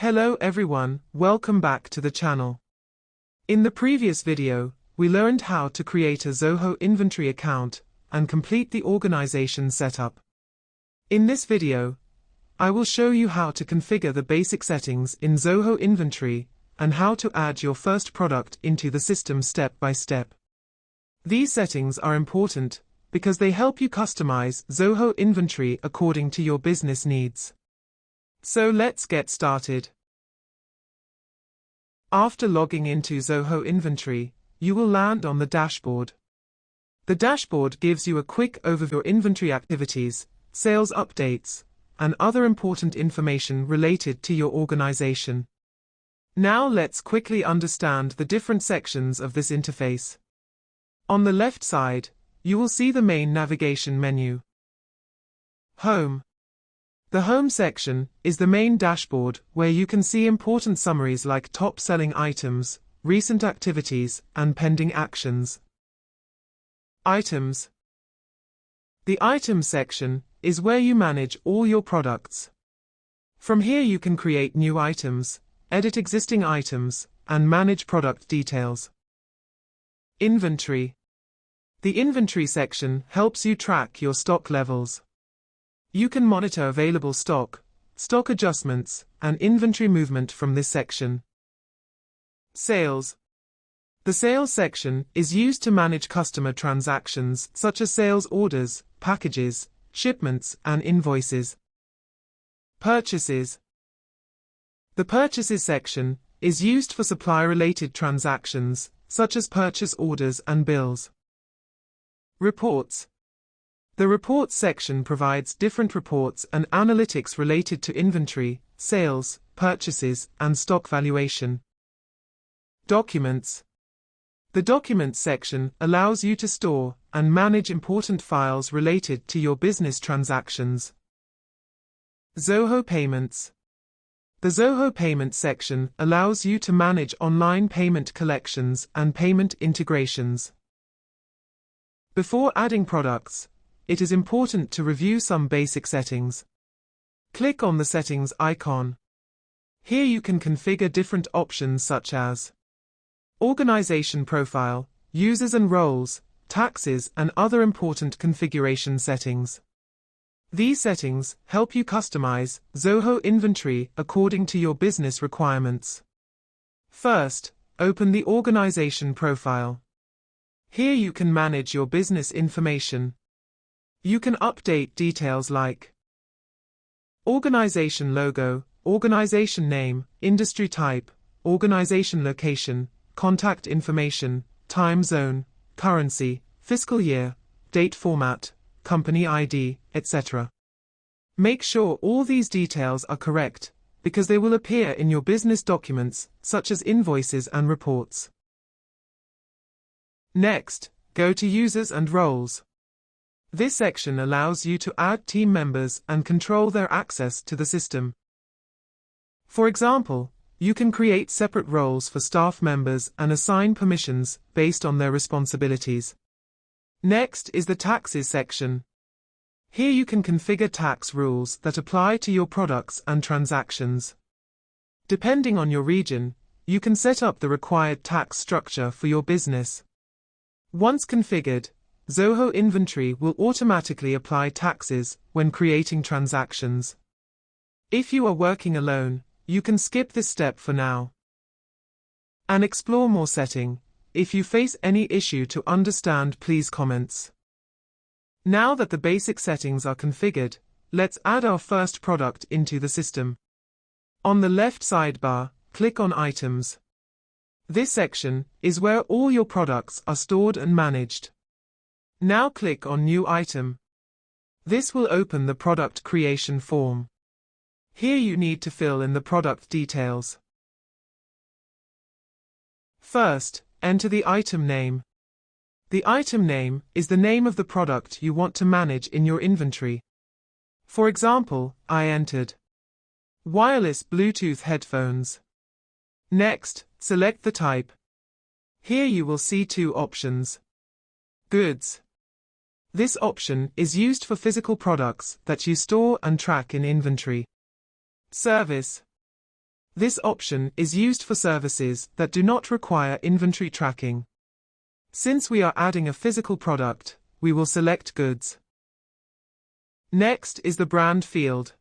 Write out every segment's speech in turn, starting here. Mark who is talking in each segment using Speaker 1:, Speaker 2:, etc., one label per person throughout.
Speaker 1: Hello everyone, welcome back to the channel. In the previous video, we learned how to create a Zoho Inventory account and complete the organization setup. In this video, I will show you how to configure the basic settings in Zoho Inventory and how to add your first product into the system step by step. These settings are important because they help you customize Zoho Inventory according to your business needs. So let's get started. After logging into Zoho Inventory, you will land on the dashboard. The dashboard gives you a quick overview of your inventory activities, sales updates, and other important information related to your organization. Now let's quickly understand the different sections of this interface. On the left side, you will see the main navigation menu. Home. The Home section is the main dashboard where you can see important summaries like top-selling items, recent activities, and pending actions. Items. The Items section is where you manage all your products. From here you can create new items, edit existing items, and manage product details. Inventory. The Inventory section helps you track your stock levels. You can monitor available stock, stock adjustments, and inventory movement from this section. Sales. The Sales section is used to manage customer transactions such as sales orders, packages, shipments, and invoices. Purchases. The Purchases section is used for supply-related transactions such as purchase orders and bills. Reports. The Reports section provides different reports and analytics related to inventory, sales, purchases, and stock valuation. Documents. The Documents section allows you to store and manage important files related to your business transactions. Zoho Payments. The Zoho Payments section allows you to manage online payment collections and payment integrations. Before adding products, it is important to review some basic settings. Click on the Settings icon. Here you can configure different options such as Organization Profile, Users and Roles, Taxes, and other important configuration settings. These settings help you customize Zoho Inventory according to your business requirements. First, open the Organization Profile. Here you can manage your business information. You can update details like organization logo, organization name, industry type, organization location, contact information, time zone, currency, fiscal year, date format, company ID, etc. Make sure all these details are correct, because they will appear in your business documents, such as invoices and reports. Next, go to Users and Roles. This section allows you to add team members and control their access to the system. For example, you can create separate roles for staff members and assign permissions based on their responsibilities. Next is the Taxes section. Here you can configure tax rules that apply to your products and transactions. Depending on your region, you can set up the required tax structure for your business. Once configured, Zoho Inventory will automatically apply taxes when creating transactions. If you are working alone, you can skip this step for now and explore more setting. If you face any issue to understand, please comments. Now that the basic settings are configured, let's add our first product into the system. On the left sidebar, click on Items. This section is where all your products are stored and managed. Now click on New Item. This will open the product creation form. Here you need to fill in the product details. First, enter the item name. The item name is the name of the product you want to manage in your inventory. For example, I entered wireless Bluetooth headphones. Next, select the type. Here you will see two options. Goods. This option is used for physical products that you store and track in inventory. Service. This option is used for services that do not require inventory tracking. Since we are adding a physical product, we will select Goods. Next is the brand field.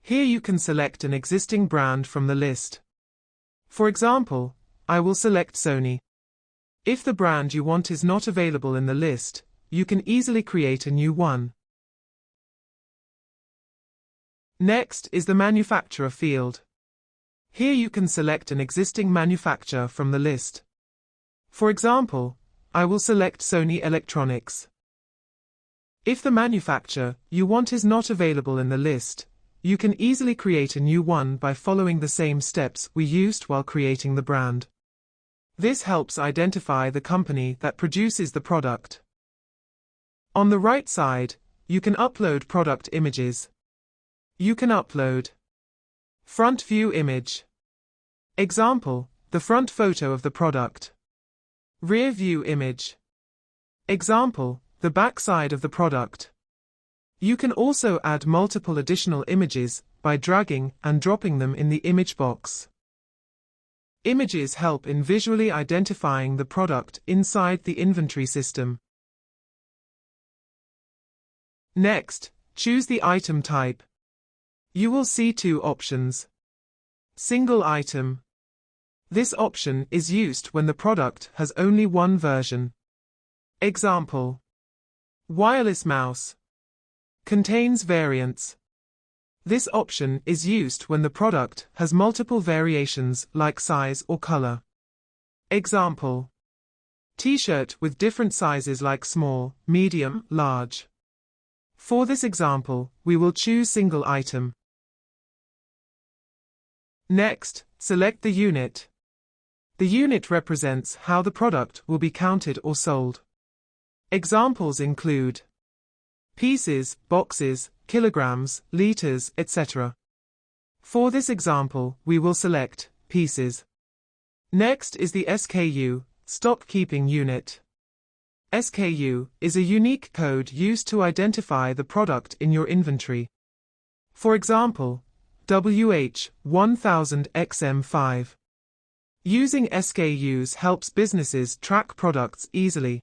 Speaker 1: Here you can select an existing brand from the list. For example, I will select Sony. If the brand you want is not available in the list, you can easily create a new one. Next is the manufacturer field. Here you can select an existing manufacturer from the list. For example, I will select Sony Electronics. If the manufacturer you want is not available in the list, you can easily create a new one by following the same steps we used while creating the brand. This helps identify the company that produces the product. On the right side, you can upload product images. You can upload front view image. Example, the front photo of the product. Rear view image. Example, the back side of the product. You can also add multiple additional images by dragging and dropping them in the image box. Images help in visually identifying the product inside the inventory system. Next, choose the item type. You will see two options. Single item. This option is used when the product has only one version. Example: wireless mouse. Contains variants. This option is used when the product has multiple variations like size or color. Example: T-shirt with different sizes like small, medium, large. For this example, we will choose single item. Next, select the unit. The unit represents how the product will be counted or sold. Examples include pieces, boxes, kilograms, liters, etc. For this example, we will select pieces. Next is the SKU, stock keeping unit. SKU is a unique code used to identify the product in your inventory. For example, WH1000XM5. Using SKUs helps businesses track products easily.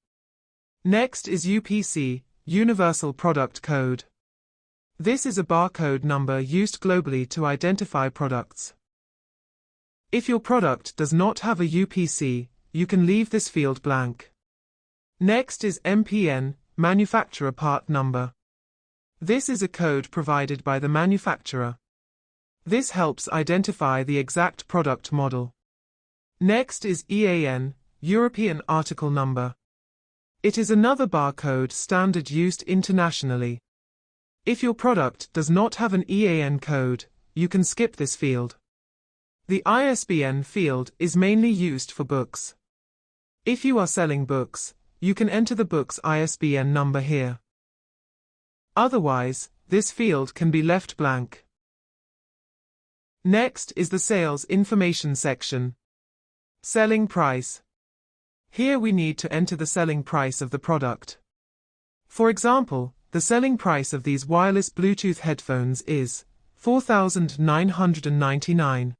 Speaker 1: Next is UPC, Universal Product Code. This is a barcode number used globally to identify products. If your product does not have a UPC, you can leave this field blank. Next is MPN, Manufacturer Part Number. This is a code provided by the manufacturer. This helps identify the exact product model. Next is EAN, European Article Number. It is another barcode standard used internationally. If your product does not have an EAN code, you can skip this field. The ISBN field is mainly used for books. If you are selling books, you can enter the book's ISBN number here. Otherwise, this field can be left blank. Next is the sales information section. Selling price. Here we need to enter the selling price of the product. For example, the selling price of these wireless Bluetooth headphones is $4,999.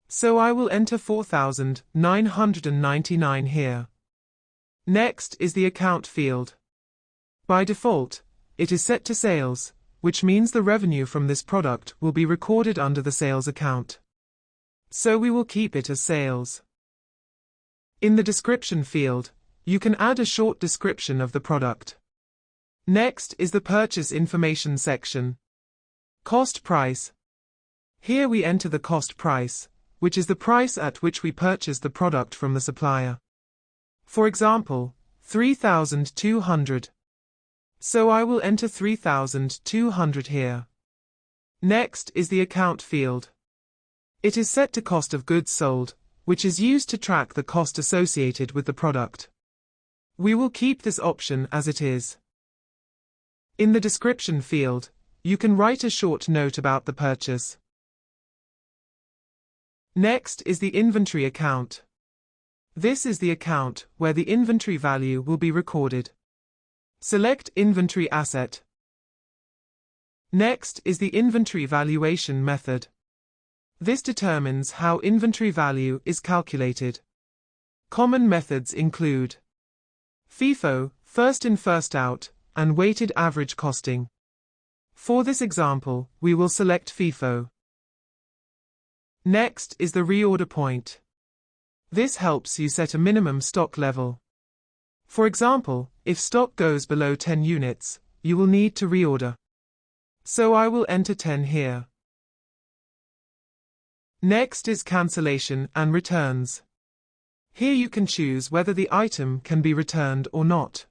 Speaker 1: So I will enter $4,999 here. Next is the account field. By default, it is set to sales, which means the revenue from this product will be recorded under the sales account. So we will keep it as sales. In the description field, you can add a short description of the product. Next is the purchase information section. Cost price. Here we enter the cost price, which is the price at which we purchase the product from the supplier. For example, 3,200. So I will enter 3,200 here. Next is the account field. It is set to cost of goods sold, which is used to track the cost associated with the product. We will keep this option as it is. In the description field, you can write a short note about the purchase. Next is the inventory account. This is the account where the inventory value will be recorded. Select Inventory Asset. Next is the inventory valuation method. This determines how inventory value is calculated. Common methods include FIFO, first in first out, and weighted average costing. For this example, we will select FIFO. Next is the reorder point. This helps you set a minimum stock level. For example, if stock goes below 10 units, you will need to reorder. So I will enter 10 here. Next is cancellation and returns. Here you can choose whether the item can be returned or not.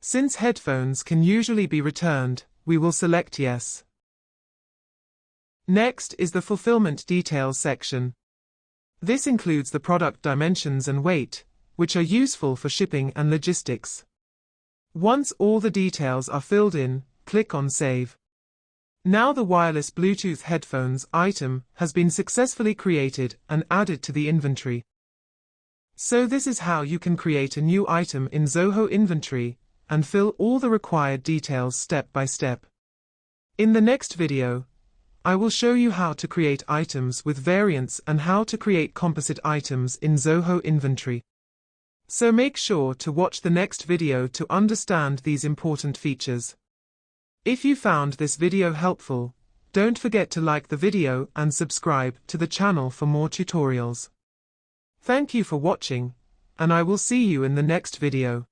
Speaker 1: Since headphones can usually be returned, we will select yes. Next is the fulfillment details section. This includes the product dimensions and weight, which are useful for shipping and logistics. Once all the details are filled in, click on Save. Now the wireless Bluetooth headphones item has been successfully created and added to the inventory. So this is how you can create a new item in Zoho Inventory and fill all the required details step by step. In the next video, I will show you how to create items with variants and how to create composite items in Zoho Inventory. So make sure to watch the next video to understand these important features. If you found this video helpful, don't forget to like the video and subscribe to the channel for more tutorials. Thank you for watching, and I will see you in the next video.